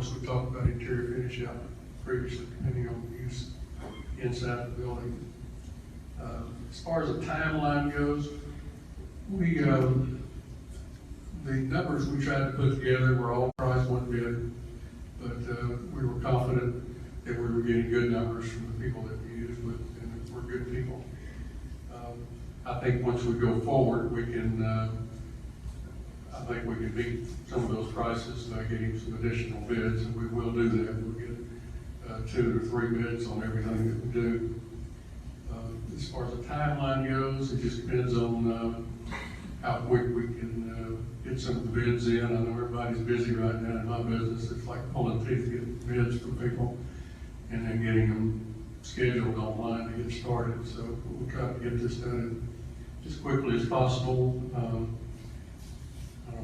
course, we talked about interior finish out previously, depending on the use inside the building. As far as the timeline goes, we, the numbers we tried to put together were all price one bid, but we were confident that we were getting good numbers from the people that we used with, and we're good people. I think once we go forward, we can, I think we can beat some of those prices by getting some additional bids, and we will do that. We'll get 2 to 3 bids on everything that we do. As far as the timeline goes, it just depends on how quick we can get some of the bids in. I know everybody's busy right now in my business. It's like pulling teeth to get bids from people and then getting them scheduled online to get started. So we'll try to get this done as quickly as possible.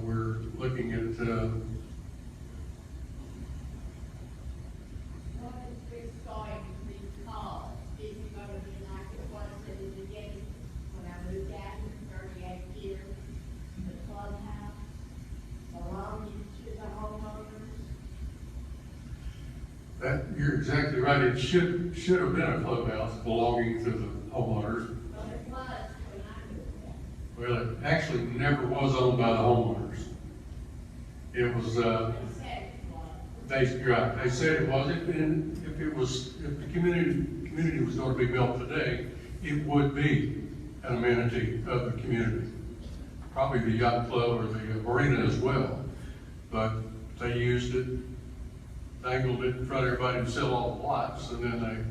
We're looking at what is this going to be called? Is it going to be like it was at the beginning when I moved out here 38 years? The clubhouse belonging to the homeowners? that. You're exactly right. It should have been a clubhouse belonging to the homeowners. Well, it was when I moved out. Well, it actually never was owned by the homeowners. It was, They said it was. right, they said it wasn't, and if the community was going to be built today, it would be an amenity of the community. Probably the yacht club or the marina as well, but they used it, dangled it in front of everybody to sell all the lots, and then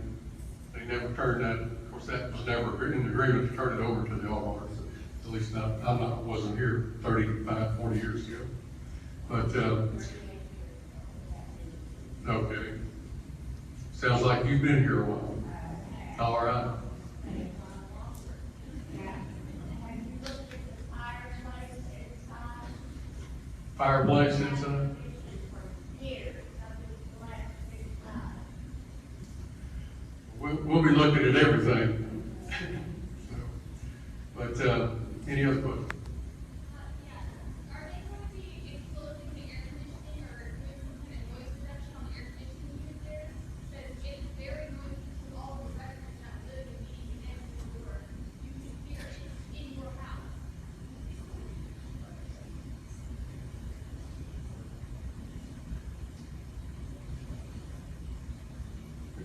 they never turned that. Of course, that was never in the agreement to turn it over to the homeowners. At least wasn't here 35, 40 years ago. But, no kidding. Sounds like you've been here a while. All right. Have you looked at the fireplace inside? Fireplace inside? Here, something left inside. We'll be looking at everything. But, any other questions? Yeah. Are they going to be exposing the air conditioning or doing some kind of noise reduction on the air conditioning unit there? Because it's very noisy to all the residents that live immediately next to the door. You can hear it in your house.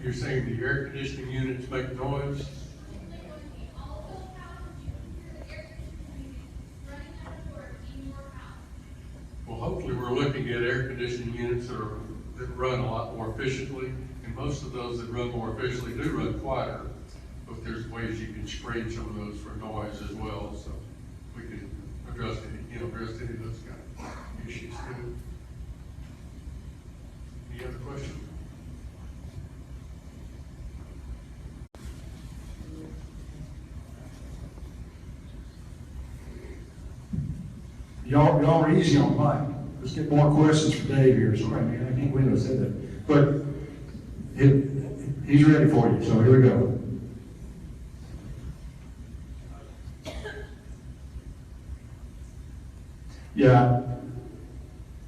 You're saying the air conditioning units make noise? All those houses, you can hear the air conditioning units running out of door in your house. Well, hopefully we're looking at air conditioning units that run a lot more efficiently, and most of those that run more efficiently do run quieter. But there's ways you can screen some of those for noise as well, so we can address any of those kind of issues too. Any other questions? Y'all are easy on Mike. Let's get more questions for Dave here. Sorry, man, I can't believe I said that. But he's ready for you, so here we go. Yeah,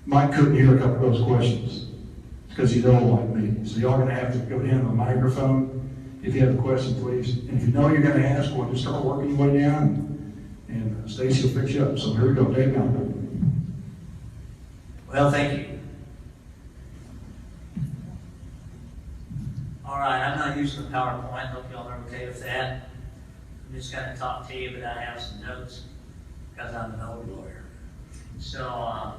Mike couldn't hear a couple of those questions because he's old like me. So y'all gonna have to go down to the microphone. If you have a question, please. And if you know you're gonna ask one, just start working your way down. And Stacy will fix you up. So here we go, Dave. Now. Well, thank you. All right, I'm not using the PowerPoint. Hope y'all are okay with that. I'm just going to talk to you, but I have some notes because I'm an old lawyer. So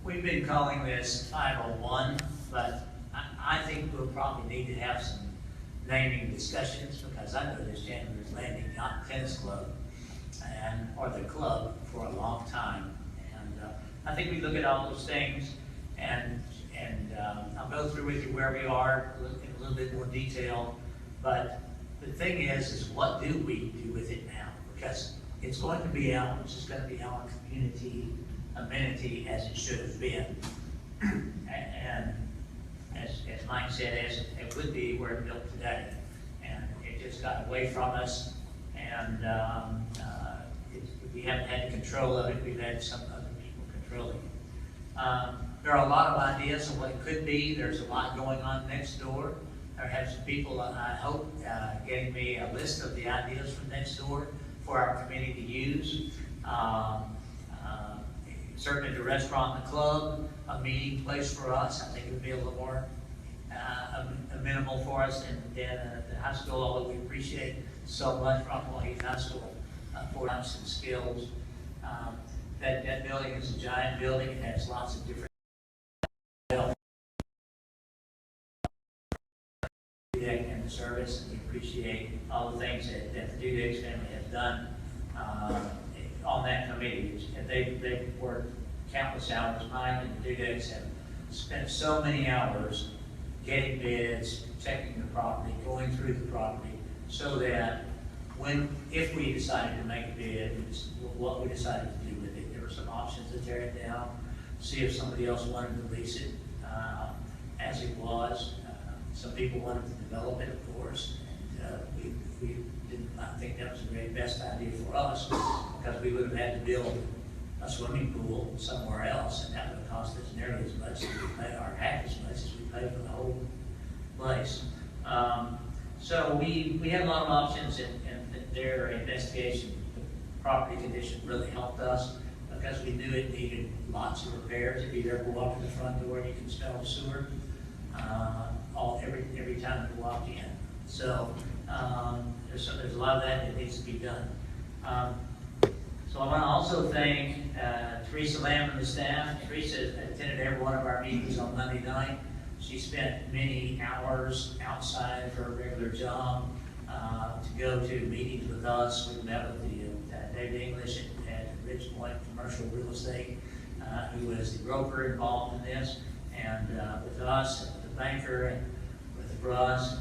we've been calling this 501, but I think we'll probably need to have some naming discussions because I know this Chandlers Landing Yacht Tennis Club or the club for a long time. And I think we look at all those things and I'll go through with you where we are in a little bit more detail. But the thing is what do we do with it now? Because it's going to be ours. It's going to be our community amenity as it should have been. And as Mike said, as it would be where it's built today. And it just got away from us. And we haven't had control of it. We've had some other people controlling it. There are a lot of ideas of what it could be. There's a lot going on next door. There have some people, I hope, getting me a list of the ideas from next door for our committee to use. Certainly the restaurant and the club, a meeting place for us. I think it would be a little more amenable for us than the high school, although we appreciate so much Rockwall-Heath High School for us and skills. That building is a giant building. It has lots of different and the service, and we appreciate all the things that the Dudek's family has done on that committee. And they've worked countless hours. Mike and the Dudek's have spent so many hours getting bids, checking the property, going through the property, so that if we decided to make a bid, what we decided to do with it. There were some options to tear it down, see if somebody else wanted to lease it as it was. Some people wanted to develop it, of course, and we did not think that was the very best idea for us, because we would have had to build a swimming pool somewhere else, and that would have cost us nearly as much as we paid, or half as much as we paid for the whole place. So we had a lot of options, and their investigation, the property condition really helped us, because we knew it needed lots of repairs. If you ever walk in the front door, you can smell the sewer every time you walk in. So there's a lot of that needs to be done. So I want to also thank Teresa Lamb and the staff. Teresa attended every one of our meetings on Monday night. She spent many hours outside of her regular job to go to meetings with us. We met with David English at Ridge Point Commercial Real Estate, who was the broker involved in this, and with us, and with the banker, and with Russ.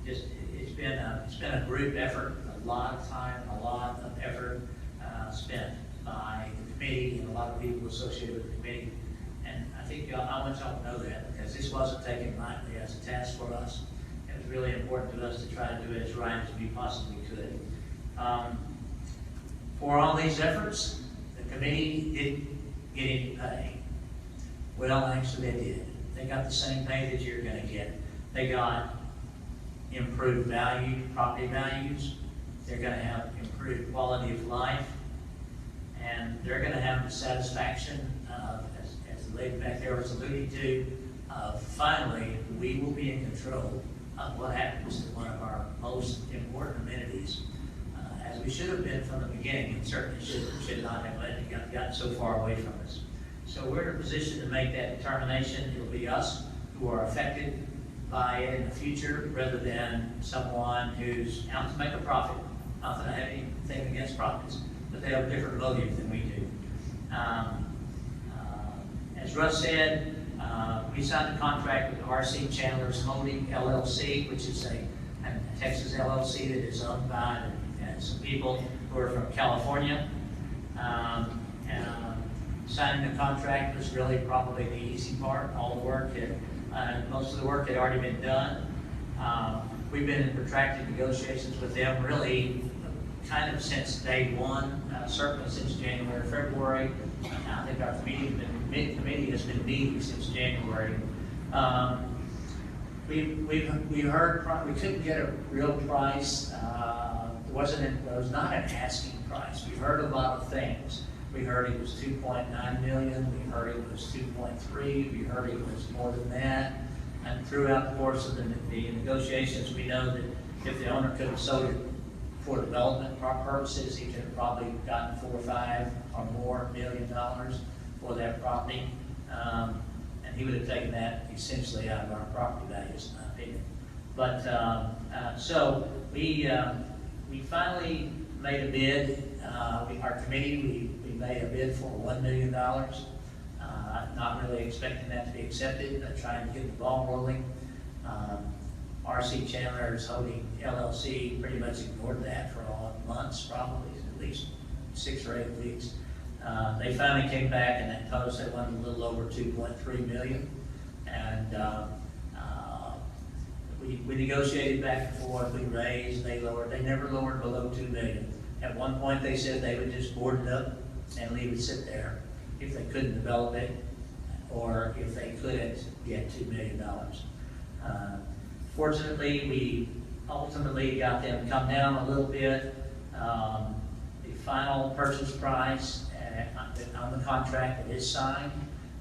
It's been a group effort, a lot of time, a lot of effort spent by the committee and a lot of people associated with the committee. And I think I want y'all to know that, because this wasn't taken lightly as a task for us. It was really important to us to try to do it as right as we possibly could. For all these efforts, the committee didn't get any pay. Well, actually they did. They got the same pay that you're going to get. They got improved value, property values. They're going to have improved quality of life. And they're going to have the satisfaction, as the lady back there was alluding to, finally, we will be in control of what happens to one of our most important amenities, as we should have been from the beginning, and certainly should not have let it gotten so far away from us. So we're in a position to make that determination. It'll be us who are affected by it in the future, rather than someone who's out to make a profit. Not that I have anything against profits, but they have a different motive than we do. As Russ said, we signed a contract with RC Chandlers Holding LLC, which is a Texas LLC that is owned by some people who are from California. Signing the contract was really probably the easy part. All the work most of the work had already been done. We've been in protracted negotiations with them really kind of since day one, certainly since January, February. I think our committee has been meeting since January. We heard we couldn't get a real price. It was not an asking price. We heard a lot of things. We heard it was 2.9 million. We heard it was 2.3. We heard it was more than that. And throughout the course of the negotiations, we know that if the owner could have sold it for development purposes, he could have probably gotten $4 or $5 or more million for that property. And he would have taken that essentially out of our property values, in my opinion. But so we finally made a bid. Our committee, we made a bid for $1 million. Not really expecting that to be accepted, but trying to get the ball rolling. RC Chandlers Holding LLC pretty much ignored that for months, probably at least 6 or 8 weeks. They finally came back and they told us they wanted a little over 2.3 million. And we negotiated back and forth, we raised, they lowered. They never lowered below 2 million. At one point they said they would just board it up and leave it sit there. if they couldn't develop it, or if they couldn't get $2 million. Fortunately, we ultimately got them to come down a little bit. The final purchase price on the contract that is signed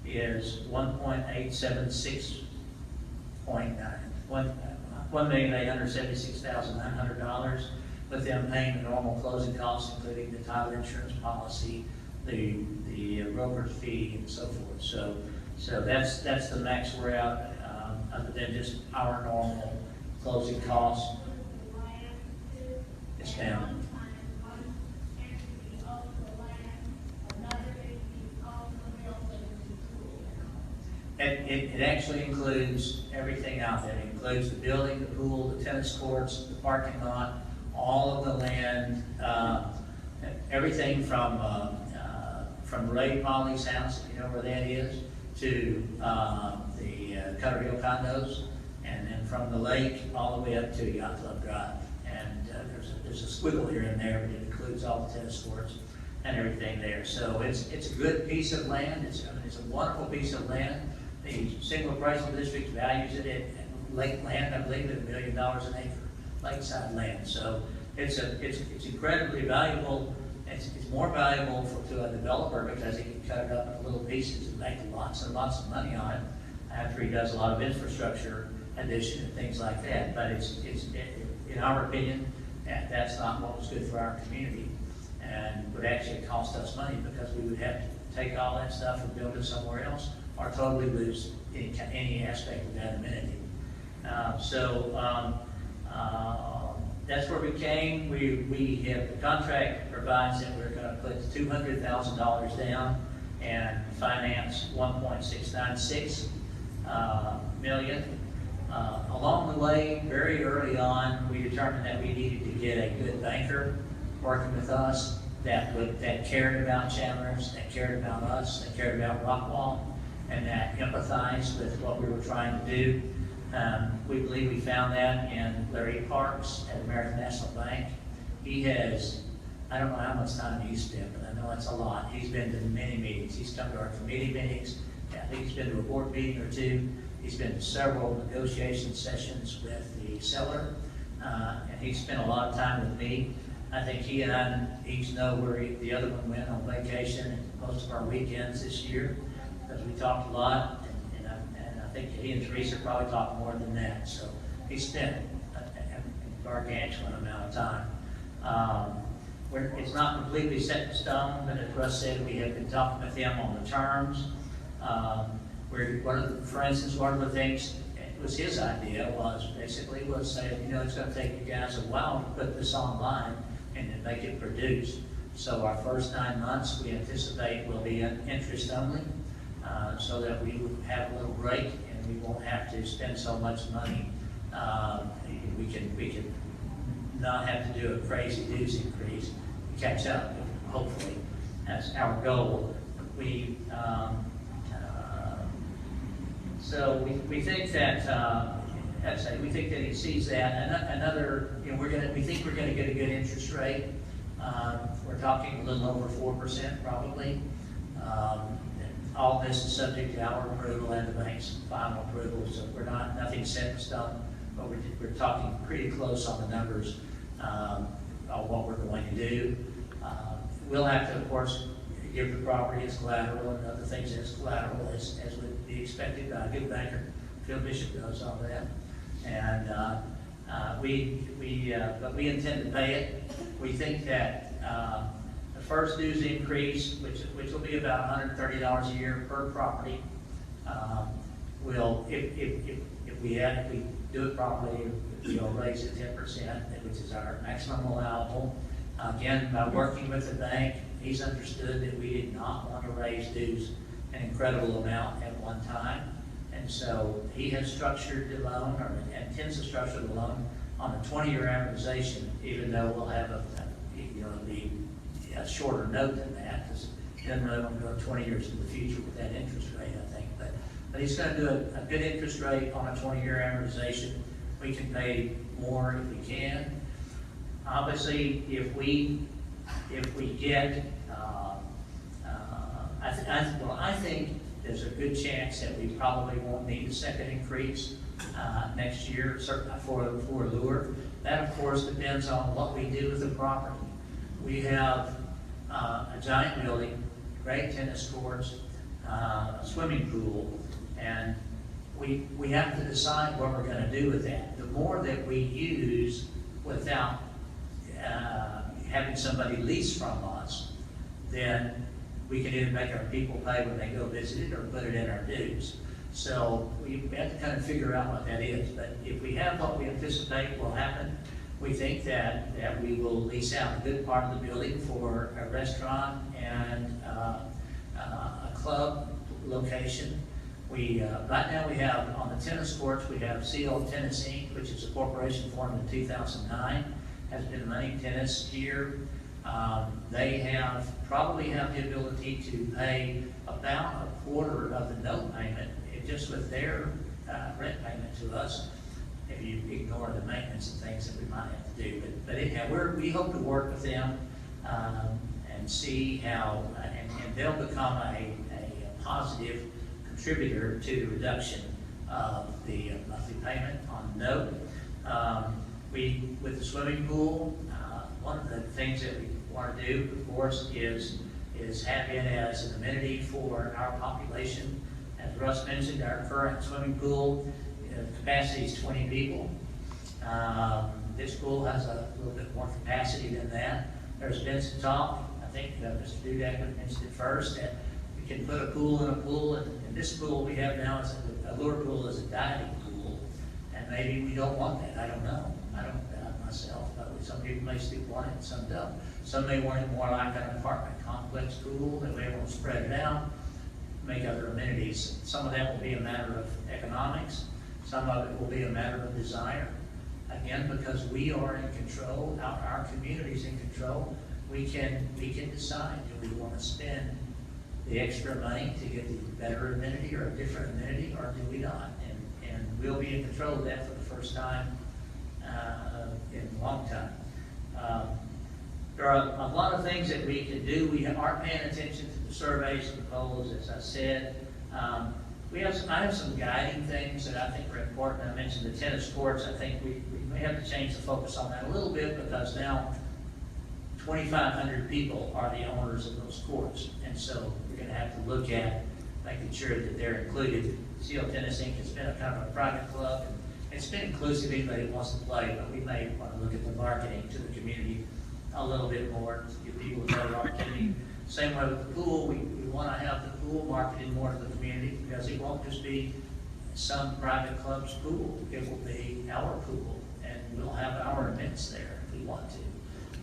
is $1,876,900, with them paying the normal closing costs, including the title insurance policy, the broker's fee, and so forth. So that's the max we're at, other than just our normal closing costs. It's down. It actually includes everything out there. It includes the building, the pool, the tennis courts, the parking lot, all of the land, everything from Ray Polly's house, if you know where that is, to the Cutter Hill condos, and then from the lake all the way up to Yacht Club Drive. And there's a squiggle here and there, but it includes all the tennis courts and everything there. So it's a good piece of land. It's a wonderful piece of land. The single appraisal district values it at lake land, I believe, at $1 million an acre, lakeside land. So it's incredibly valuable. It's more valuable to a developer because he can cut it up into little pieces and make lots and lots of money on it after he does a lot of infrastructure addition and things like that. But it's in our opinion, that's not what was good for our community, and would actually cost us money because we would have to take all that stuff and build it somewhere else, or totally lose any aspect of that amenity. That's where we came. We have, the contract provides that we're going to put $200,000 down and finance $1.696 million. Along the way, very early on, we determined that we needed to get a good banker working with us that cared about Chandlers, that cared about us, that cared about Rockwall, and that empathized with what we were trying to do. We believe we found that in Larry Parks at American National Bank. He has, I don't know how much time he's spent, but I know it's a lot. He's been to many meetings. He's come to our committee meetings. I think he's been to a board meeting or two. He's been to several negotiation sessions with the seller, and he's spent a lot of time with me. I think he and I each know where the other one went on vacation and most of our weekends this year, because we talked a lot. I think he and Teresa probably talked more than that. So he spent a gargantuan amount of time. It's not completely set in stone, but as Russ said, we have been talking with him on the terms. For instance, one of the things, it was his idea, was saying, it's going to take you guys a while to put this online and then make it produce. So our first 9 months, we anticipate will be interest only, so that we will have a little break and we won't have to spend so much money. We can not have to do a crazy dues increase, catch up, hopefully. That's our goal. So we think that we think that he sees that. We think we're going to get a good interest rate. We're talking a little over 4% probably. All this is subject to our approval and the bank's final approval, so nothing set in stone, but we're talking pretty close on the numbers on what we're going to do. We'll have to, of course, give the property as collateral and other things as collateral as would be expected by a good banker. Phil Bishop does all that, and but we intend to pay it. We think that the first dues increase, which will be about $130 a year per property, will, if we do it properly, we'll raise it 10%, which is our maximum allowable. Again, by working with the bank, he's understood that we did not want to raise dues an incredible amount at one time. And so he has structured the loan, or intends to structure the loan on a 20-year amortization, even though we'll have a shorter note than that, because he doesn't really want to go 20 years in the future with that interest rate, I think. But he's going to do a good interest rate on a 20-year amortization. We can pay more if we can. Obviously, if we get, I I think there's a good chance that we probably won't need a second increase next year, certainly for Lure. That, of course, depends on what we do with the property. We have a giant building, great tennis courts, a swimming pool, and we have to decide what we're gonna do with that. The more that we use without having somebody lease from us, then we can either make our people pay when they go visit it or put it in our dues. So we have to kind of figure out what that is. But if we have what we anticipate will happen, we think that we will lease out a good part of the building for a restaurant and a club location. Right now we have, on the tennis courts, we have CL Tennis Inc., which is a corporation formed in 2009, has been running tennis here. They probably have the ability to pay about a quarter of the note payment just with their rent payment to us, if you ignore the maintenance and things that we might have to do. But anyhow, we hope to work with them and see how, and they'll become a positive contributor to the reduction of the monthly payment on the note. With the swimming pool, one of the things that we want to do, of course, is have it as an amenity for our population. As Russ mentioned, our current swimming pool capacity is 20 people. This pool has a little bit more capacity than that. There's been some talk, I think Mr. Dudek mentioned it first, that we can put a pool in a pool, and this pool we have now is a Lure pool is a diving pool, and maybe we don't want that. I don't know. I don't myself, but some people may still want it, some don't. Some may want it more like an apartment complex pool, that way we'll spread it out, make other amenities. Some of that will be a matter of economics. Some of it will be a matter of desire. Again, because we are in control, our community's in control, we can decide, do we want to spend the extra money to get the better amenity or a different amenity, or do we not? And we'll be in control of that for the first time in a long time. There are a lot of things that we can do. We aren't paying attention to the surveys and the polls, as I said. I have some guiding things that I think are important. I mentioned the tennis courts. I think we may have to change the focus on that a little bit, because now 2,500 people are the owners of those courts. And so we're going to have to look at making sure that they're included. CL Tennis Inc. has been a kind of a private club, and it's been inclusive. Anybody wants to play, but we may want to look at the marketing to the community a little bit more to give people a better opportunity. Same way with the pool. We want to have the pool marketed more to the community, because it won't just be some private club's pool. It will be our pool, and we'll have our events there if we want to.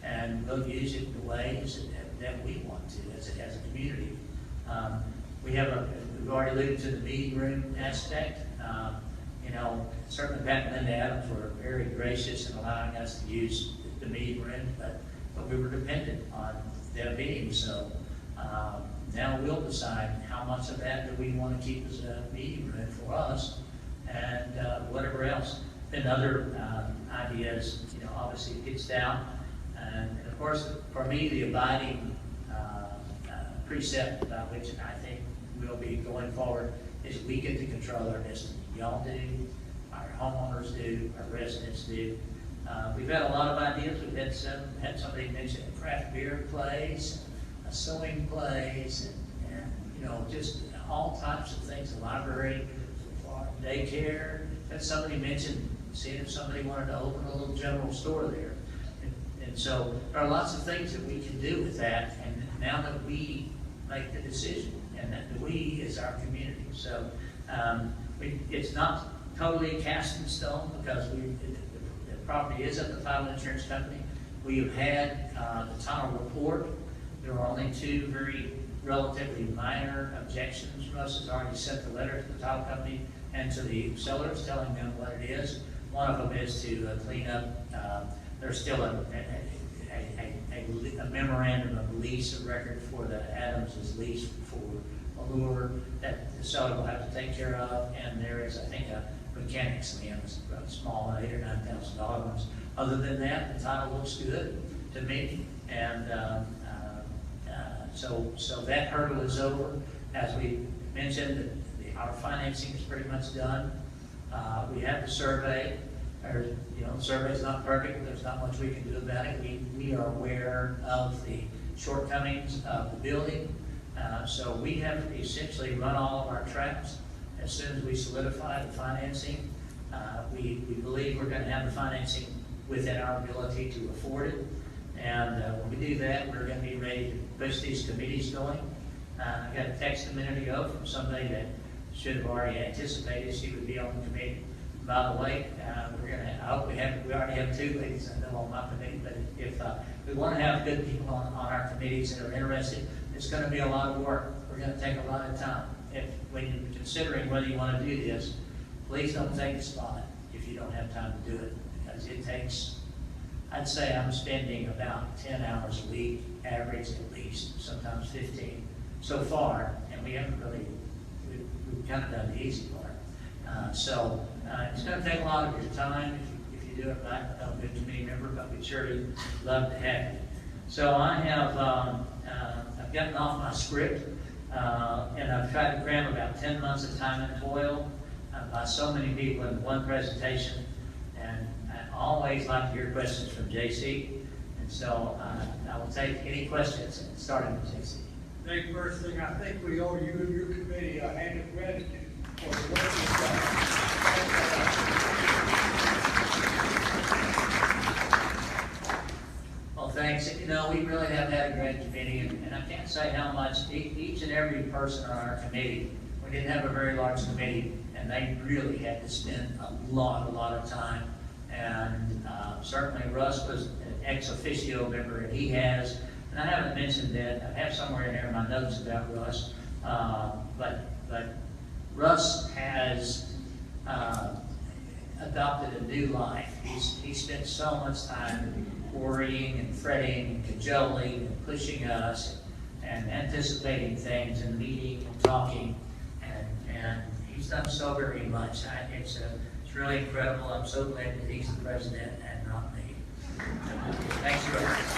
And we'll use it in the ways that we want to as a community. We've already alluded to the meeting room aspect. Certainly Pat and Linda Adams were very gracious in allowing us to use the meeting room, but we were dependent on them being so. Now we'll decide how much of that do we want to keep as a meeting room for us, and whatever else. Then other ideas, obviously it gets down. And of course, for me, the abiding precept about which I think we'll be going forward is we get to control our destiny. Y'all do, our homeowners do, our residents do. We've had a lot of ideas. We've had somebody mention a craft beer place, a sewing place, and just all types of things, a library, daycare. Had somebody mention seeing if somebody wanted to open a little general store there. And so there are lots of things that we can do with that, and now that we make the decision, and that the we is our community. So it's not totally cast in stone, because the property is at the title insurance company. We have had the title report. There are only two very relatively minor objections. Russ has already sent the letter to the title company and to the sellers telling them what it is. One of them is to clean up. There's still a memorandum of lease, a record for the Adams' lease for Allure that the seller will have to take care of, and there is, I think, a mechanics lien, a small $8,000 or $9,000. Other than that, the title looks good to me, and So that hurdle is over. As we mentioned, our financing is pretty much done. We have the survey, or, the survey's not perfect, there's not much we can do about it. We are aware of the shortcomings of the building. So we have to essentially run all of our traps as soon as we solidify the financing. We believe we're gonna have the financing within our ability to afford it. And when we do that, we're gonna be ready to push these committees going. I got a text a minute ago from somebody that should have already anticipated she would be on the committee. By the way, I hope we already have two ladies I know on my committee, but if we want to have good people on our committees that are interested, it's going to be a lot of work. We're going to take a lot of time. When you're considering whether you want to do this, please don't take a spot if you don't have time to do it, because it takes, I'd say I'm spending about 10 hours a week, average at least, sometimes 15 so far, and we haven't really, we've kind of done the easy part. So it's going to take a lot of your time if you do it right. I'm a good committee member, but we'd surely love to have you. So I have I've gotten off my script, and I've tried to cram about 10 months of time and toil by so many people in one presentation. And I always like to hear questions from JC, and so I will take any questions, starting with JC. Nick, first thing, I think we owe you and your committee a hand of gratitude for the work you've done. Well, thanks. We really have had a great committee, and I can't say how much each and every person on our committee, we didn't have a very large committee, and they really had to spend a lot of time. And certainly Russ was an ex officio member, and he has, and I haven't mentioned that, I have somewhere in there my notes about Russ, but Russ has adopted a new life. He spent so much time worrying and fretting and cajoling and pushing us and anticipating things and meeting and talking, and he's done so very much. It's really incredible. I'm so glad that he's the president and not me. Thanks, Russ.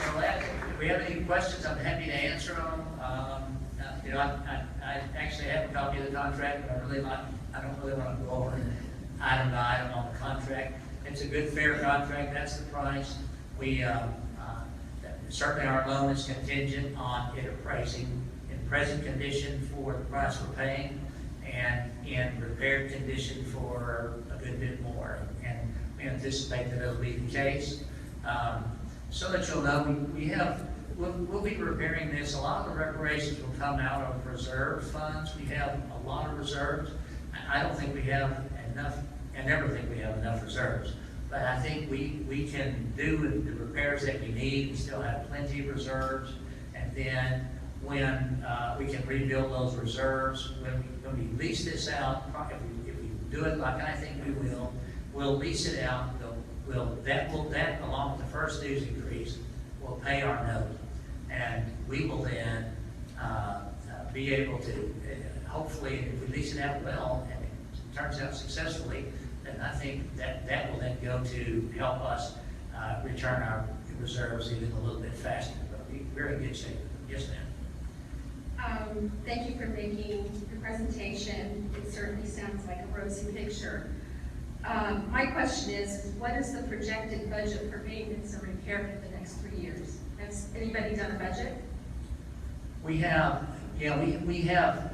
So if we have any questions, I'm happy to answer them. I actually have a copy of the contract, but I don't really want to go over item by item on the contract. It's a good, fair contract. That's the price. We certainly our loan is contingent on it appraising in present condition for the price we're paying, and in repaired condition for a good bit more. And we anticipate that it'll be the case. So that you'll know, we'll be repairing this. A lot of the reparations will come out of reserve funds. We have a lot of reserves. I don't think we have enough, I never think we have enough reserves. But I think we can do the repairs that we need. We still have plenty of reserves. And then when we can rebuild those reserves, when we lease this out, if we do it like I think we will, we'll lease it out. That along with the first dues increase will pay our note, and we will then be able to hopefully, if we lease it out well and it turns out successfully, then I think that will then go to help us return our reserves even a little bit faster. But we're in good shape. Yes, ma'am. Thank you for making the presentation. It certainly sounds like a rosy picture. My question is, what is the projected budget for maintenance and repair for the next 3 years? Has anybody done a budget? We have, we have,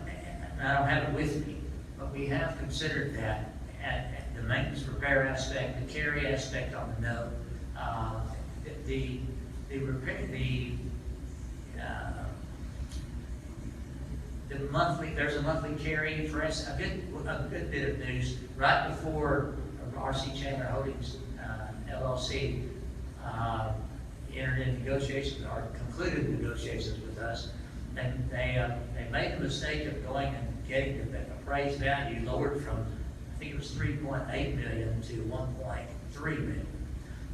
and I don't have it with me, but we have considered that at the maintenance repair aspect, the carry aspect on the note, there's a monthly carry. For instance, a good bit of news. Right before RC Chandler Holdings LLC entered into negotiations or concluded negotiations with us, and they made the mistake of going and getting the appraised value lowered from, I think it was 3.8 million to 1.3 million,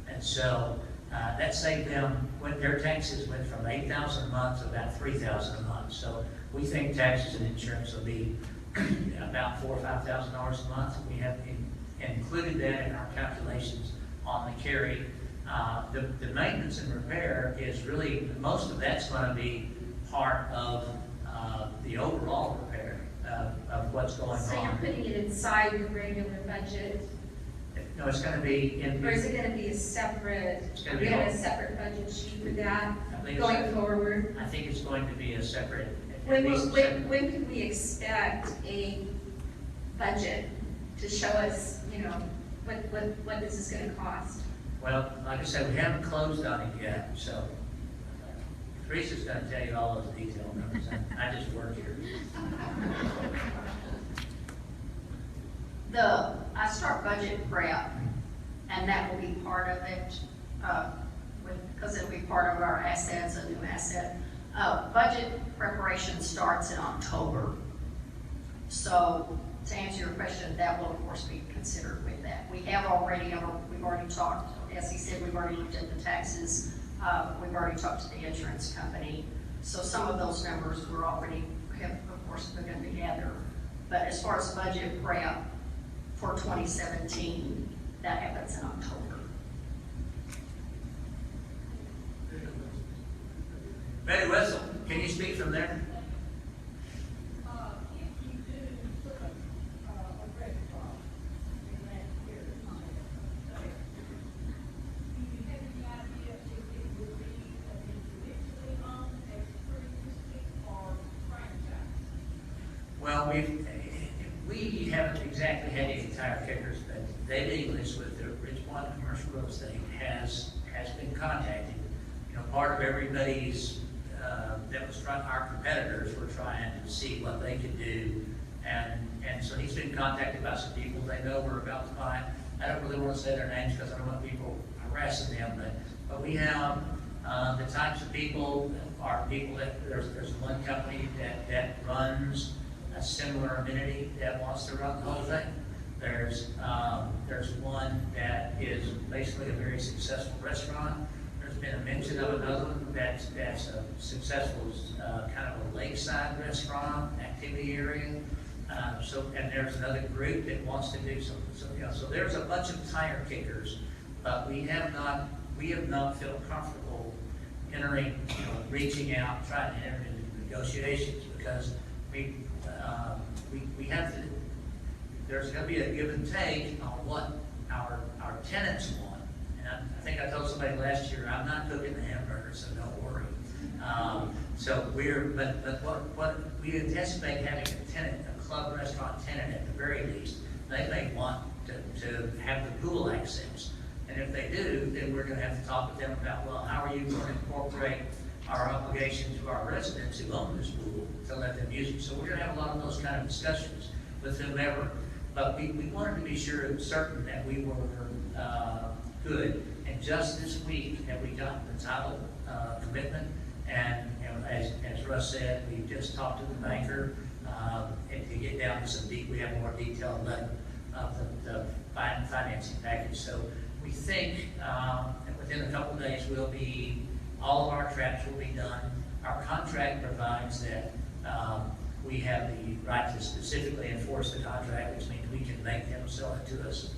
and so that saved them, when their taxes went from $8,000 a month to about $3,000 a month. So we think taxes and insurance will be about $4,000 or $5,000 a month. We have included that in our calculations on the carry. The maintenance and repair is really, most of that's gonna be part of, the overall repair of what's going So you're on. putting it inside the regular budget, No, it's gonna be in. or is it gonna be a separate, gonna are be we gonna all- have a separate budget sheet for that I believe going so. forward? I think it's going to be a separate. at When, least a when, separate- when can we expect a budget to show us, you know, what this is gonna cost? Well, like I said, we haven't closed on it yet, so Teresa's gonna tell you all those detailed numbers. I just work here. I start budget prep, and that will be part of it, because it'll be part of our assets, a new asset. Budget preparation starts in October. So to answer your question, that will of course be considered with that. We've already talked, as he said, we've already looked at the taxes, we've already talked to the insurance company. So some of those numbers we're already have, of course, begun to gather. But as far as budget prep for 2017, that happens in October. Betty Wessel, can you speak from there? If you do put a red cross in that year, do you have any idea if it would be individually owned as previously or franchise? Well, we haven't exactly had any tire kickers, but David English with the Ridgepoint Commercial Real Estate has been contacted. You know, part of everybody's, that was trying, our competitors were trying to see what they could do. And so he's been contacted by some people they know we're about to buy. I don't really want to say their names because I don't want people harassing them, but we have, the types of people are people that, there's one company that runs a similar amenity that wants to run the whole thing. There's one that is basically a very successful restaurant. There's been a mention of another one that's a successful, kind of a lakeside restaurant activity area. And there's another group that wants to do something. So there's a bunch of tire kickers, but we have not felt comfortable entering, reaching out, trying to enter into negotiations because we have to, there's gonna be a give and take on what our tenants want. And I think I told somebody last year, I'm not cooking the hamburger, so don't worry. But what we anticipate having a tenant, a club restaurant tenant at the very least, they may want to have the pool access. And if they do, then we're gonna have to talk with them about, well, how are you going to incorporate our obligation to our residents who own this pool to let them use it. So we're gonna have a lot of those kind of discussions with whomever. But we wanted to be certain that we were good. And just this week have we gotten the title commitment. And as Russ said, we just talked to the banker and to get down to some we have more detailed level of the financing package. So we think that within a couple of days all of our traps will be done. Our contract provides that we have the right to specifically enforce the contract, which means we can make them sell it to us,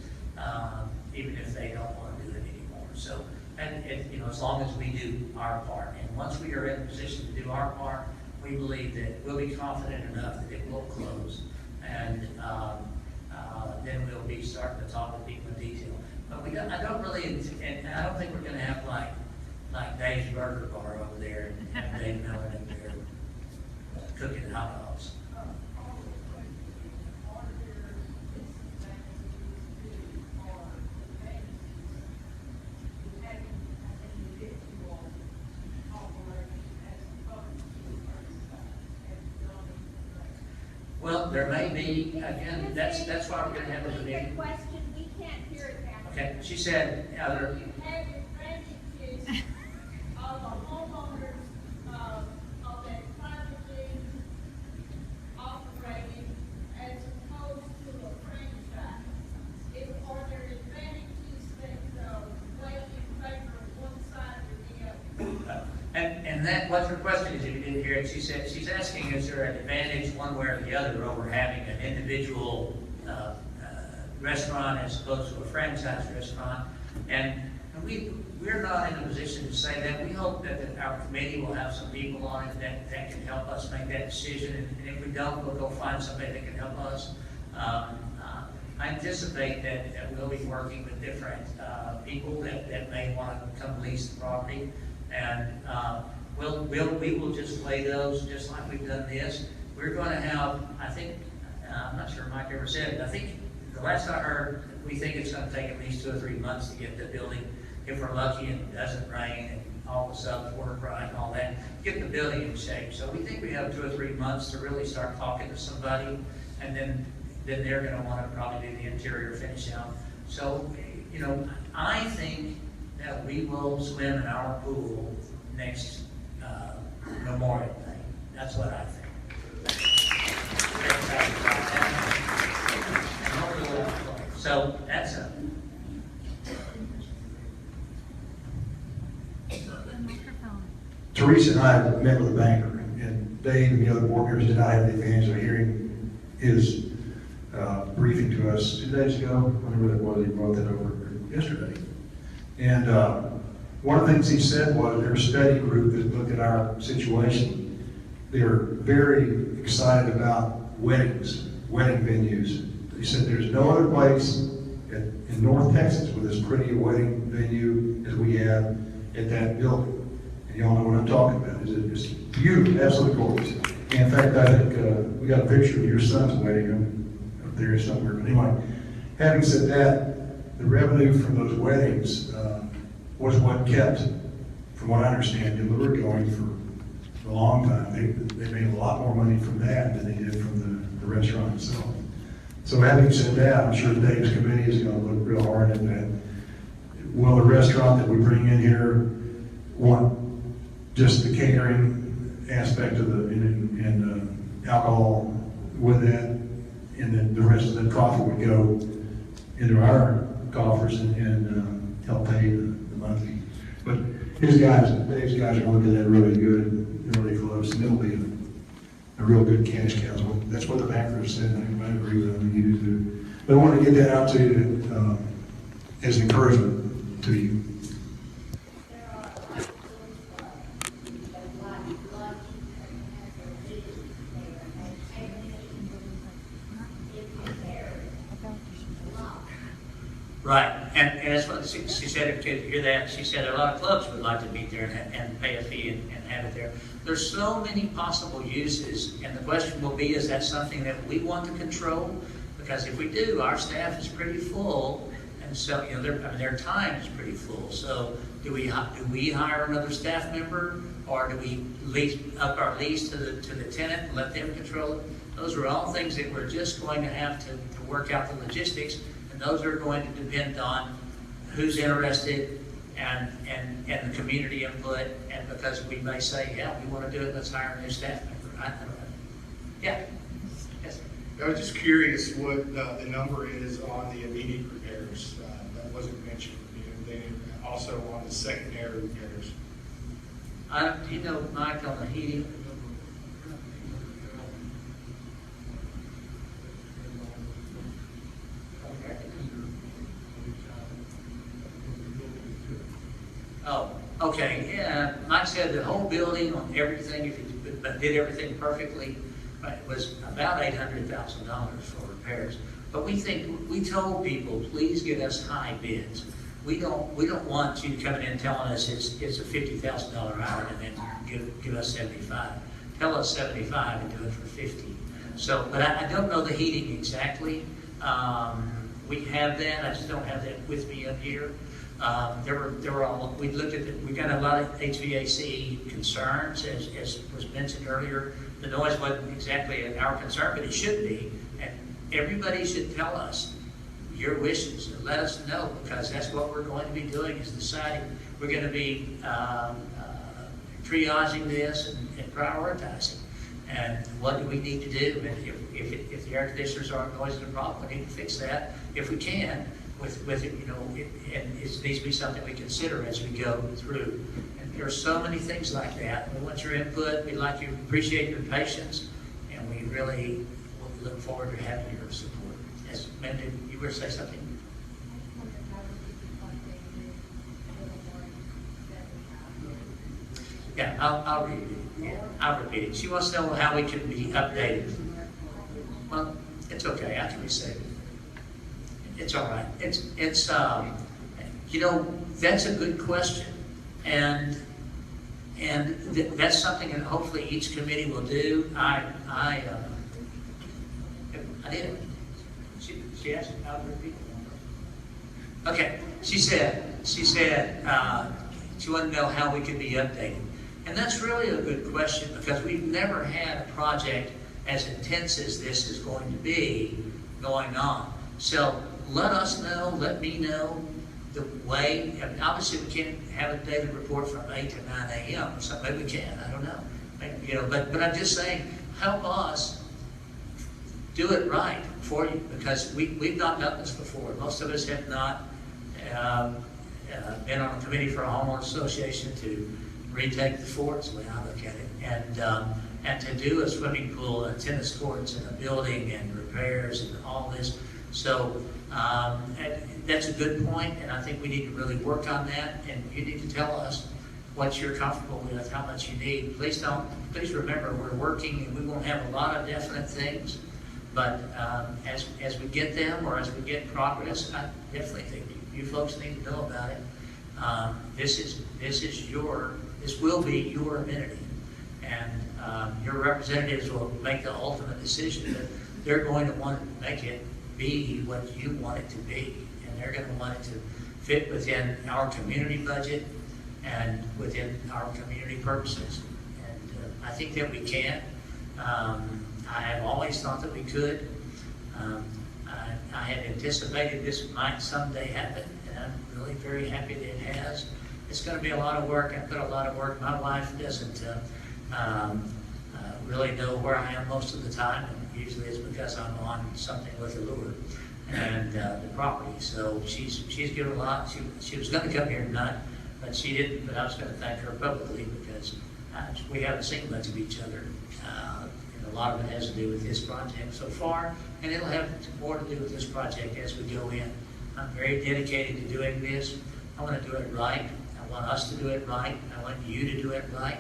even if they don't want to do it anymore. So, and as long as we do our part, and once we are in a position to do our part, we believe that we'll be confident enough that it will close, and then we'll be starting to talk with people in detail. But I don't think we're going to have like Dave's Burger Bar over there and Dave Miller in there cooking hot dogs. Well, there may be, again, that's why we're gonna have a meeting. Question, we can't hear it now. Okay, she said, Do you have advantages of a homeowner, of that privately operating as opposed to a franchise? Are there advantages that, weigh in favor of one side or the other? and that, what her question is, if you didn't hear it, she said, she's asking, is there an advantage one way or the other over having an individual restaurant as opposed to a franchise restaurant? And we're not in a position to say that. We hope that our committee will have some people on it that can help us make that decision, and if we don't, we'll go find somebody that can help us. I anticipate that we'll be working with different people that may want to come lease the property, and we will just lay those just like we've done this. We're going to have, I think, I'm not sure Mike ever said it, I think the last I heard, we think it's going to take at least 2 or 3 months to get the building, if we're lucky and it doesn't rain and all the subs work right and all that, get the building in shape. So we think we have 2 or 3 months to really start talking to somebody, and then they're going to want to probably do the interior finish out. So, you know, I think that we will swim in our pool next Memorial Day. That's what I think. So that's a. Teresa and I have met with a banker, and Dave and the other board members did not have the advantage of hearing his briefing to us 2 days ago, whenever that was, he brought that over yesterday. And one of the things he said was their study group that looked at our situation, they're very excited about weddings, wedding venues. He said there's no other place in North Texas with as pretty a wedding venue as we have at that building. And y'all know what I'm talking about. It's beautiful, absolutely gorgeous. And in fact, I think we got a picture of your son's wedding up there somewhere. But anyway, having said that, the revenue from those weddings was what kept, from what I understand, Deliver going for a long time. They made a lot more money from that than they did from the restaurant itself. So having said that, I'm sure Dave's committee is going to look real hard at that. Will the restaurant that we bring in here want just the catering aspect of and alcohol with that, and then the rest of the profit would go into our coffers and help pay the monthly. But Dave's guys are looking at that really good, really close, and it'll be a real good cash cow. That's what the bankers said, and I agree with them, you do too. But I want to get that out to you as an encouragement to you. There are like schools, like lunch, and have their meetings there, and it's there. A lot. Right, and that's what she said, to hear that, she said a lot of clubs would like to meet there and pay a fee and have it there. There's so many possible uses, and the question will be, is that something that we want to control? Because if we do, our staff is pretty full, and so, you know, their time is pretty full. So do we hire another staff member, or do we up our lease to the tenant and let them control it? Those are all things that we're just going to have to work out the logistics, and those are going to depend on who's interested and the community input, and because we may say, yeah, we want to do it, let's hire a new staff member. I don't know. Yeah. Yes. I was just curious what the number is on the immediate repairs. That wasn't mentioned. And then also on the secondary repairs. Do you know, Mike, on the heating? Oh, okay, yeah, Mike said the whole building on everything, if you did everything perfectly, it was about $800,000 for repairs. But we told people, please get us high bids. We don't want you coming in telling us it's a $50,000 hour and then give us 75. Tell us 75 and do it for 50. So, but I don't know the heating exactly. We have that, I just don't have that with me up here. We looked at it, we got a lot of HVAC concerns, as was mentioned earlier. The noise wasn't exactly our concern, but it should be. And everybody should tell us your wishes and let us know, because that's what we're going to be doing, is deciding. We're going to be triaging this and prioritizing. And what do we need to do? And if the air conditioners aren't noising a problem, we need to fix that if we can. With it, you know, and it needs to be something we consider as we go through. And there are so many things like that. We want your input. We'd like you to appreciate your patience, and we really look forward to having your support. Yes, ma'am, you were to say something? Yeah, I'll read it. Yeah, I'll repeat it. She wants to know how we can be updated. Well, it's okay, I can resave it. It's all right. You know, that's a good question. And that's something that hopefully each committee will do. I did. She asked how to repeat it. Okay, she said, she wanted to know how we could be updated. And that's really a good question because we've never had a project as intense as this is going to be going on. So let us know, let me know the way. I mean, obviously we can't have a daily report from 8 to 9 a.m. or something. Maybe we can, I don't know. Maybe, you know, but I'm just saying, help us do it right for you because we've not done this before. Most of us have not been on a committee for a homeowners association to retake the forts, the way I look at it, and to do a swimming pool and tennis courts and a building and repairs and all this. So that's a good point, and I think we need to really work on that, and you need to tell us what you're comfortable with, how much you need. Please remember, we're working and we won't have a lot of definite things, but as we get them or as we get progress, I definitely think you folks need to know about it. This will be your amenity, and your representatives will make the ultimate decision, but they're going to want to make it be what you want it to be, and they're going to want it to fit within our community budget and within our community purposes. And I think that we can. I have always thought that we could. I had anticipated this might someday happen, and I'm really very happy that it has. It's going to be a lot of work. I put a lot of work. My wife doesn't really know where I am most of the time, and usually it's because I'm on something with Allure and the property. So she's given a lot. She was going to come here tonight, but she didn't. But I was going to thank her publicly because we haven't seen much of each other. And a lot of it has to do with this project so far, and it'll have more to do with this project as we go in. I'm very dedicated to doing this. I want to do it right. I want us to do it right. I want you to do it right.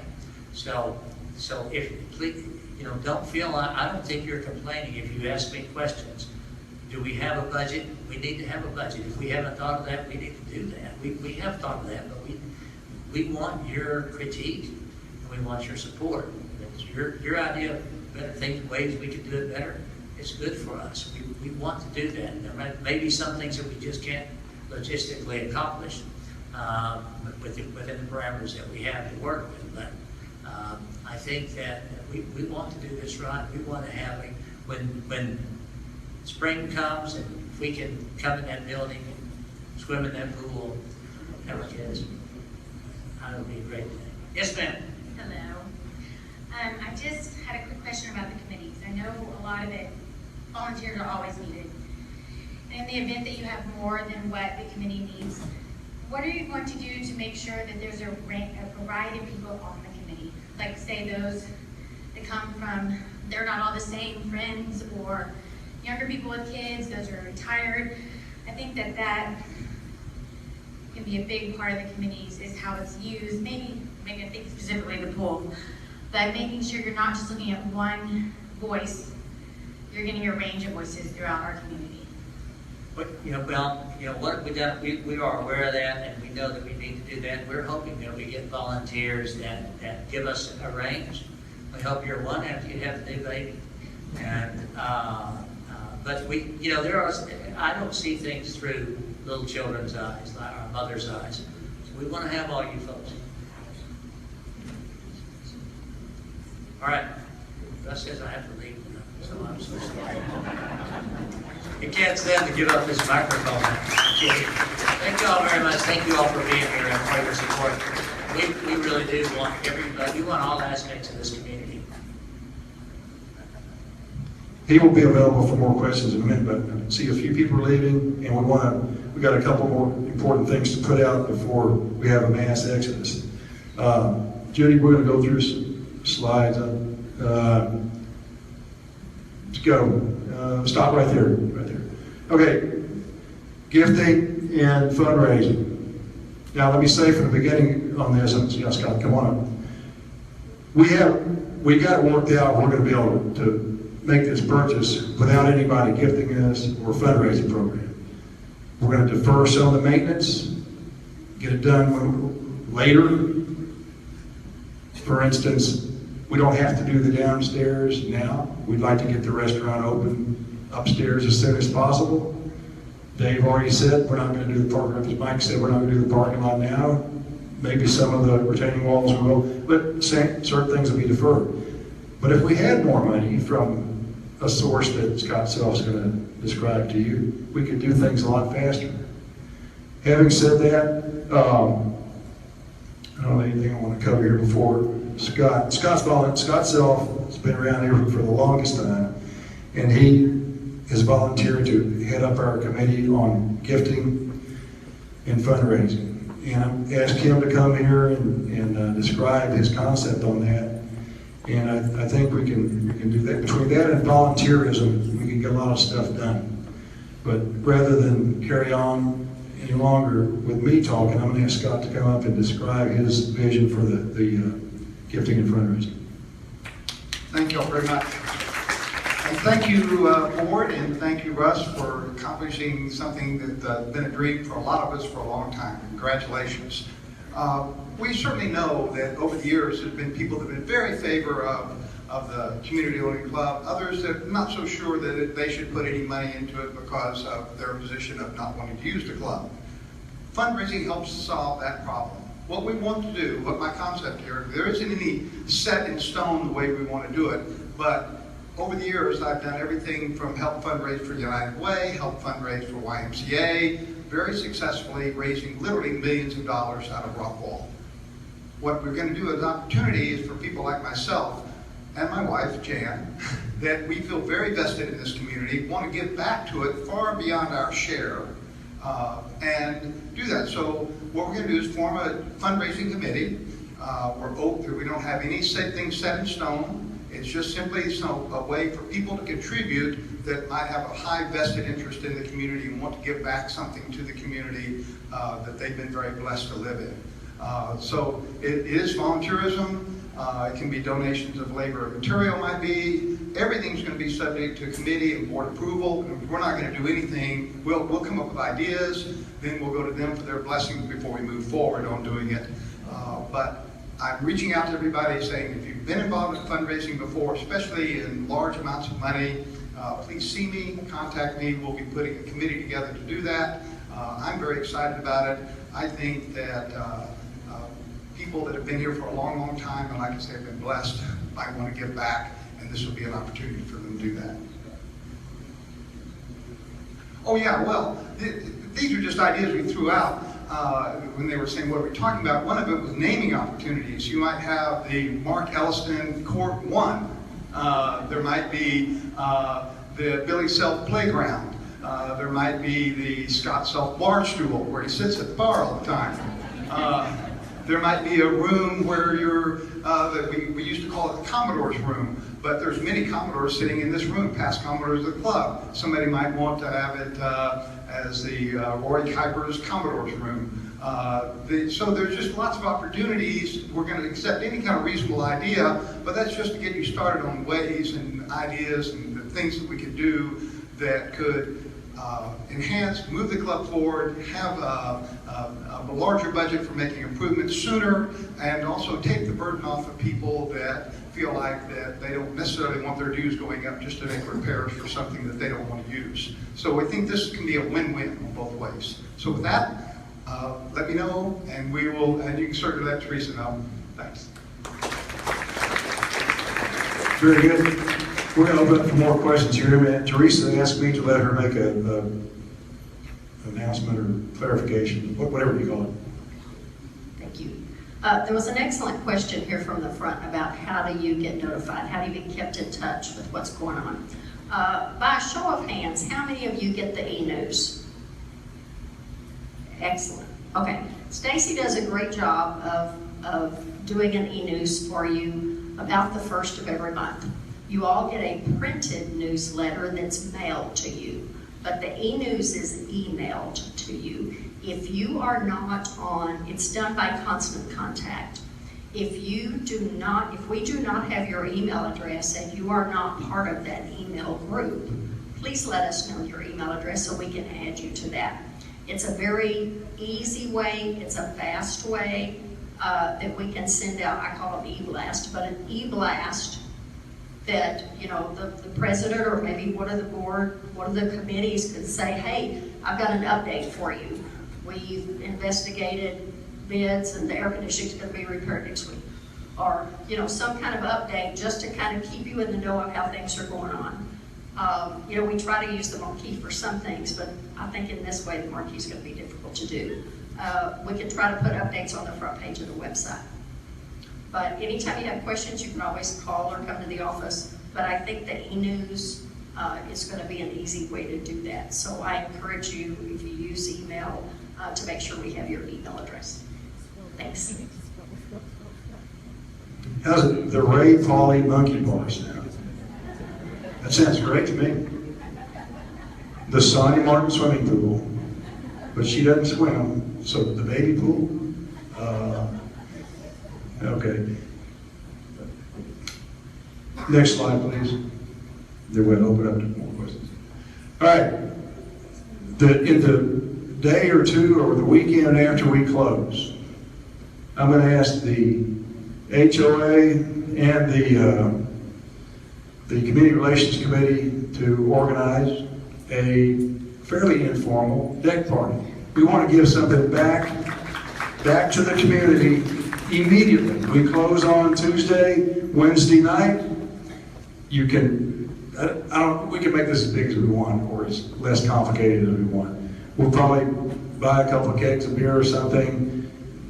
So if, please, you know, don't feel, I don't think you're complaining if you ask me questions. Do we have a budget? We need to have a budget. If we haven't thought of that, we need to do that. We have thought of that, but we want your critique and we want your support. It's your idea of better things, ways we can do it better. It's good for us. We want to do that. There may be some things that we just can't logistically accomplish within the parameters that we have to work with, but I think that we want to do this right. We want to have when spring comes and if we can come in that building and swim in that pool, have our kids, that'll be a great thing. Yes, ma'am. Hello. I just had a quick question about the committees. I know a lot of it, volunteers are always needed. And in the event that you have more than what the committee needs, what are you going to do to make sure that there's a variety of people on the committee? Like say those that come from, they're not all the same friends, or younger people with kids, those are retired. I think that can be a big part of the committees is how it's used. Maybe I think specifically the pool, but making sure you're not just looking at one voice, you're getting a range of voices throughout our community. But, what we done, we are aware of that, and we know that we need to do that. We're hoping that we get volunteers that give us a range. We hope you're one after you have a new baby. And, but I don't see things through little children's eyes, like our mother's eyes. So we want to have all you folks. All right. That says I have to leave now, so I'm so sorry. It gets them to give up this microphone. Thank you all very much. Thank you all for being here and for your support. We really do want everybody, we want all aspects of this community. He will be available for more questions in a minute, but I see a few people are leaving, and we got a couple more important things to put out before we have a mass exodus. Judy, we're going to go through some slides. Let's go. Stop right there. Okay, gifting and fundraising. Now, let me say from the beginning on this, Scott, come on up. we got it worked out, we're gonna be able to make this purchase without anybody gifting us or fundraising program. We're gonna defer some of the maintenance, get it done later. For instance, we don't have to do the downstairs now. We'd like to get the restaurant open upstairs as soon as possible. Dave already said we're not gonna do the parking lot, as Mike said, we're not gonna do the parking lot now. Maybe some of the retaining walls will, but certain things will be deferred. But if we had more money from a source that Scott Self's gonna describe to you, we could do things a lot faster. Having said that, I don't know anything I want to cover here before Scott Self has been around here for the longest time, and he has volunteered to head up our committee on gifting and fundraising. And I asked him to come here and describe his concept on that. And I think we can do that. Between that and volunteerism, we can get a lot of stuff done. But rather than carry on any longer with me talking, I'm going to ask Scott to come up and describe his vision for the gifting and fundraising. Thank you all very much. And thank you, board, and thank you, Russ, for accomplishing something that's been a dream for a lot of us for a long time. Congratulations. We certainly know that over the years, there's been people that have been very in favor of the community owning club, others that are not so sure that they should put any money into it because of their position of not wanting to use the club. Fundraising helps solve that problem. What we want to do, what my concept here, there isn't any set in stone the way we want to do it, but over the years I've done everything from help fundraise for United Way, help fundraise for YMCA, very successfully raising literally millions of dollars out of Rockwall. What we're going to do as an opportunity is for people like myself and my wife, Jan, that we feel very vested in this community, want to give back to it far beyond our share, and do that. So what we're going to do is form a fundraising committee. We don't have any things set in stone. It's just simply a way for people to contribute that might have a high vested interest in the community and want to give back something to the community that they've been very blessed to live in. So it is volunteerism. It can be donations of labor and material, might be. Everything's going to be subject to committee and board approval. We're not going to do anything. We'll come up with ideas, then we'll go to them for their blessings before we move forward on doing it. But I'm reaching out to everybody saying, if you've been involved in fundraising before, especially in large amounts of money, please see me, contact me. We'll be putting a committee together to do that. I'm very excited about it. I think that people that have been here for a long, long time, and like I say, have been blessed, might want to give back, and this will be an opportunity for them to do that. Oh yeah, well, these are just ideas we threw out when they were saying, what are we talking about? One of it was naming opportunities. You might have the Mark Elliston Court 1. There might be the Billy Self Playground. There might be the Scott Self Bar Stool, where he sits at the bar all the time. There might be a room where that we used to call it the Commodore's room, but there's many Commodores sitting in this room, past Commodores of the club. Somebody might want to have it as the Roy Kuiper's Commodore's room. So there's just lots of opportunities. We're going to accept any kind of reasonable idea, but that's just to get you started on ways and ideas and the things that we could do that could enhance, move the club forward, have a larger budget for making improvements sooner, and also take the burden off of people that feel like that they don't necessarily want their dues going up just to make repairs for something that they don't want to use. So I think this can be a win-win on both ways. So with that, let me know, and we will, and you can certainly let Teresa know. Thanks. Very good. We're going to open up for more questions here. Teresa asked me to let her make an announcement or clarification, whatever you call it. Thank you. There was an excellent question here from the front about how do you get notified? How do you get kept in touch with what's going on? By a show of hands, how many of you get the e-news? Excellent. Okay. Stacy does a great job of doing an e-news for you about the first of every month. You all get a printed newsletter that's mailed to you, but the e-news is emailed to you. If you are not on, it's done by constant contact. If we do not have your email address and you are not part of that email group, please let us know your email address so we can add you to that. It's a very easy way, it's a fast way that we can send out, I call it e-blast, but an e-blast that, the president or maybe one of the board, one of the committees could say, hey, I've got an update for you. We've investigated bids and the air conditioning is going to be repaired next week. Or, some kind of update just to kind of keep you in the know of how things are going on. We try to use the marquee for some things, but I think in this way the marquee is going to be difficult to do. We can try to put updates on the front page of the website. But anytime you have questions, you can always call or come to the office. But I think the e-news is going to be an easy way to do that. So I encourage you, if you use email, to make sure we have your email address. Thanks. How's it, the Ray Pauley monkey bars now? That sounds great to me. The Sonny Martin swimming pool, but she doesn't swim, so the baby pool? Okay. Next slide, please. Then we'll open up to more questions. All right. In the day or two or the weekend after we close, I'm going to ask the HOA and the Community Relations Committee to organize a fairly informal deck party. We want to give something back to the community immediately. We close on Tuesday, Wednesday night. You can, we can make this as big as we want or as less complicated as we want. We'll probably buy a couple of kegs of beer or something.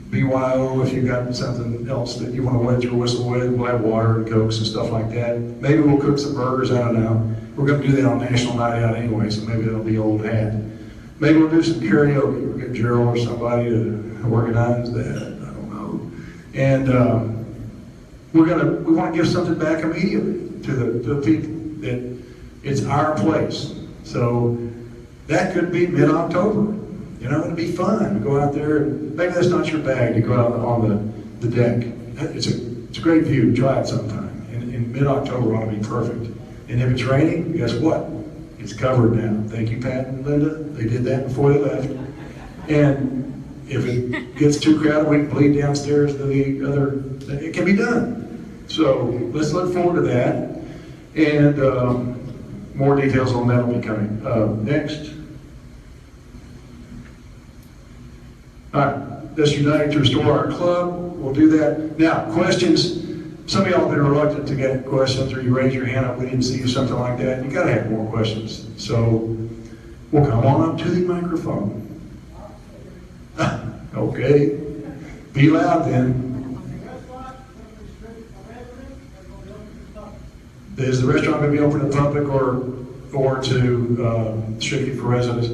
BYO, if you've got something else that you want to wet your whistle with, we'll have water and Cokes and stuff like that. Maybe we'll cook some burgers, I don't know. We're going to do that on National Night Out anyway, so maybe that'll be old hat. Maybe we'll do some karaoke. We'll get Gerald or somebody to organize that, I don't know. And we want to give something back immediately to the people that it's our place. So that could be mid-October. It'd be fun to go out there, and maybe that's not your bag to go out on the deck. It's a great view. Try it sometime. In mid-October ought to be perfect. And if it's raining, guess what? It's covered now. Thank you, Pat and Linda. They did that before they left. And if it gets too crowded, we can bleed downstairs to the other. It can be done. So let's look forward to that. And more details on that will be coming. Next. All right, let's unite to restore our club. We'll do that. Now, questions. Some of y'all have been reluctant to get questions, or you raise your hand up, we didn't see you, something like that. You gotta have more questions. So, we'll come on up to the microphone. Okay. Be loud then. Is the restaurant going to be open to the public or to strictly for residents?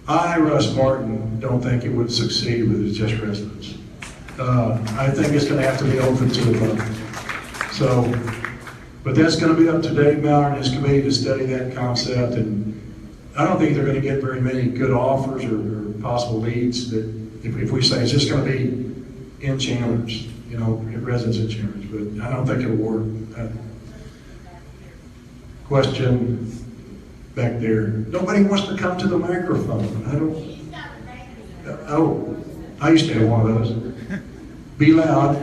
I, Russ Martin, don't think it would succeed with just residents. I think it's going to have to be open to the public. So, but that's going to be up to Dave Mallard and his committee to study that concept. And I don't think they're going to get very many good offers or possible leads that if we say it's just going to be in Chandlers, residents in Chandlers, but I don't think it'll work. Question back there. Nobody wants to come to the microphone. I used to have one of those. Be loud.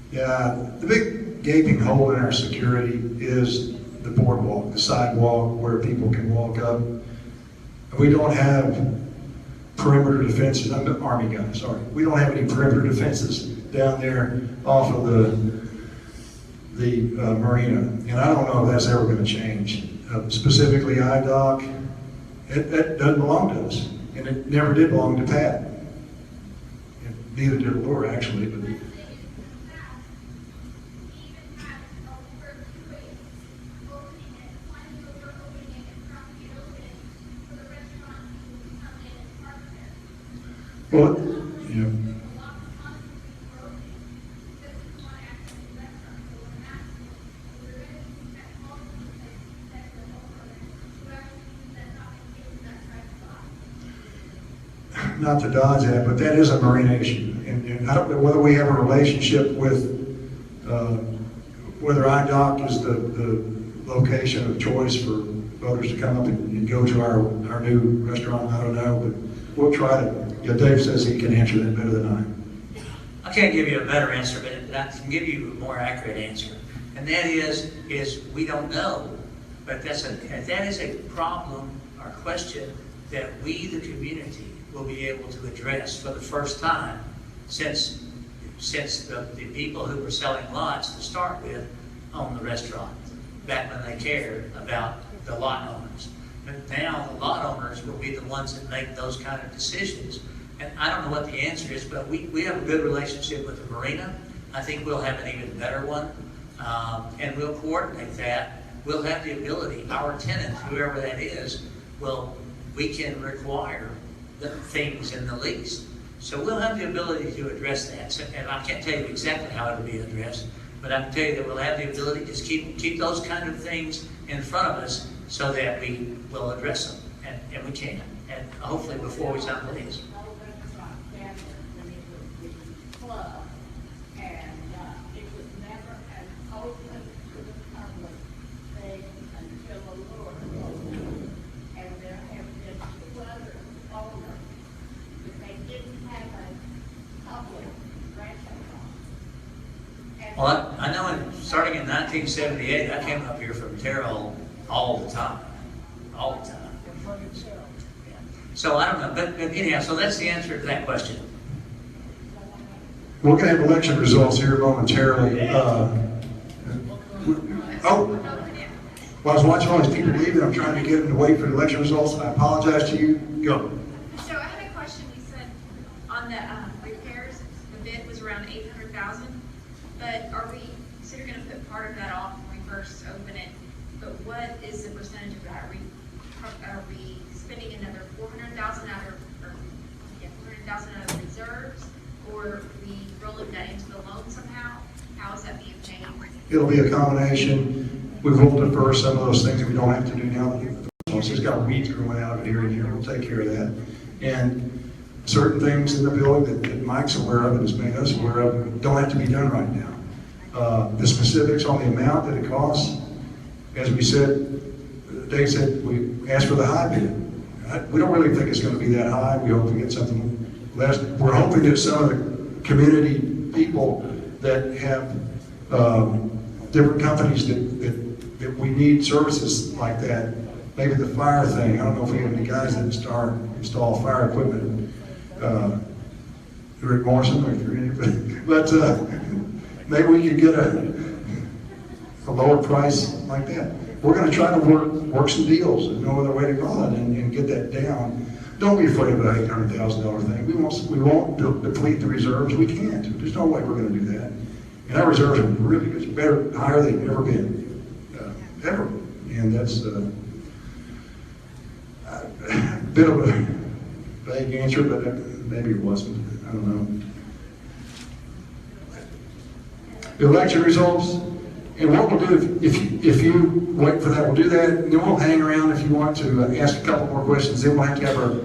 Yeah, the big gaping hole in our security is the boardwalk, the sidewalk where people can walk up. We don't have perimeter defenses. I'm the Army guy, sorry. We don't have any perimeter defenses down there off of the marina, and I don't know if that's ever going to change. Specifically, IDOC, it doesn't belong to us, and it never did belong to Pat. neither did Laura, actually, but well, yeah. Not to dodge that, but that is a marina issue. And I don't know whether we have a relationship with, whether IDOC is the location of choice for voters to come up and go to our new restaurant. I don't know, but we'll try to, yeah, Dave says he can answer that better than I can't give you a better answer, but I can give you a more accurate answer. And that is we don't know. But that is a problem or question that we, the community, will be able to address for the first time since the people who were selling lots to start with owned the restaurant, back when they cared about the lot owners. But now the lot owners will be the ones that make those kind of decisions. And I don't know what the answer is, but we have a good relationship with the marina. I think we'll have an even better one. And we'll coordinate that. We'll have the ability, our tenant, whoever that is, we can require the things in the lease. So we'll have the ability to address that. So, and I can't tell you exactly how it'll be addressed, but I can tell you that we'll have the ability to just keep those kind of things in front of us so that we will address them, and we can. And hopefully before we sign the lease. Club, and it was never an open to the public thing until the Lord opened. And there have been two other owners, but they didn't have a public restaurant. And Well, I know starting in 1978, I came up here from Terrell all the time. So I don't know, but anyhow, so that's the answer to that question. We're going to have election results here momentarily. Well, I was watching all these people leaving. I'm trying to get them to wait for the election results. I apologize to you. Go. So I had a question. You said on the repairs, the bid was around 800,000, but are we, so you're going to put part of that off when we first open it, but what is the percentage of that? Are we spending another 400,000 out of, or, yeah, 400,000 out of reserves, or are we rolling that into the loan somehow? How is that being paid? It'll be a combination. We will defer some of those things that we don't have to do now. It's just got weeds growing out of it here and here. We'll take care of that. And certain things in the building that Mike's aware of and has made us aware of don't have to be done right now. The specifics on the amount that it costs, as we said, Dave said, we asked for the high bid. We don't really think it's going to be that high. We hope to get something less. We're hoping that some of the community people that have different companies that we need services like that, maybe the fire thing. I don't know if we have any guys that install fire equipment. Rick Morrison, or if you're anybody. But maybe we could get a lower price like that. We're going to try to work some deals, no other way to call it, and get that down. Don't be afraid of an $800,000 thing. We won't deplete the reserves. We can't. There's no way we're going to do that. And our reserves are really good, better, higher than they've ever been, ever. And that's a bit of a vague answer, but maybe it wasn't. I don't know. The election results, and what we'll do, if you wait for that, we'll do that, and then we'll hang around if you want to ask a couple more questions. Then we'll have to have our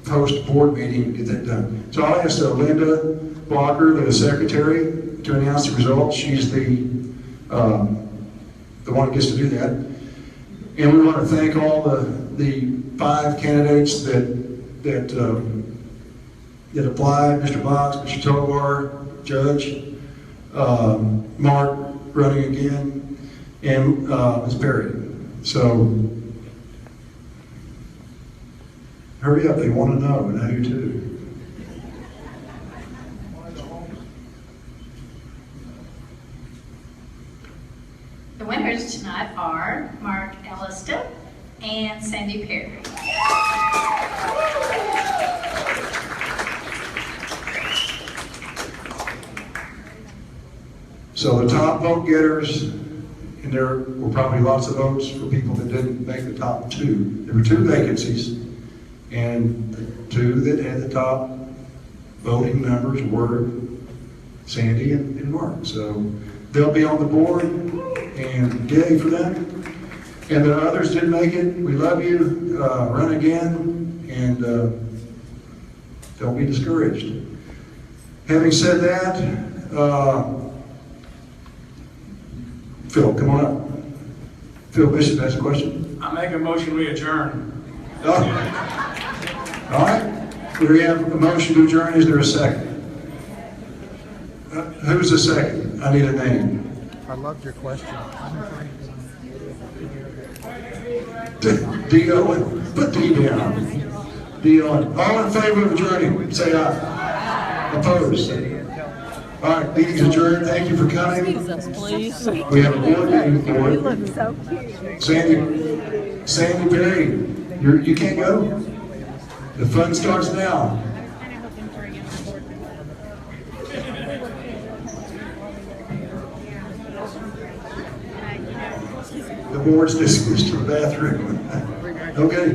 post-board meeting to get that done. So I'll ask Linda Blocker, the secretary, to announce the results. She's the one that gets to do that. And we want to thank all the 5 candidates that applied: Mr. Box, Mr. Tovar, Judge, Mark running again, and Ms. Perry. So hurry up, they want to know, and I do too. The winners tonight are Mark Elliston and Sandy Perry. So the top vote getters, and there were probably lots of votes for people that didn't make the top two. There were 2 vacancies, and the 2 that had the top voting numbers were Sandy and Mark. So they'll be on the board, and yay for them. And the others didn't make it. We love you. Run again, and don't be discouraged. Having said that, Phil, come on up. Phil Bishop has a question. I make a motion, we adjourn. Oh. All right. We have a motion to adjourn. Is there a second? Who's the second? I need a name. I loved your question. D.O. Put D down. D.O. All in favor of adjourning, say aye. Opposed? All right, meeting's adjourned. Thank you for coming. We have a board meeting for you. Sandy Perry, you can't go? The fun starts now. The board's dismissed to the bathroom. Okay.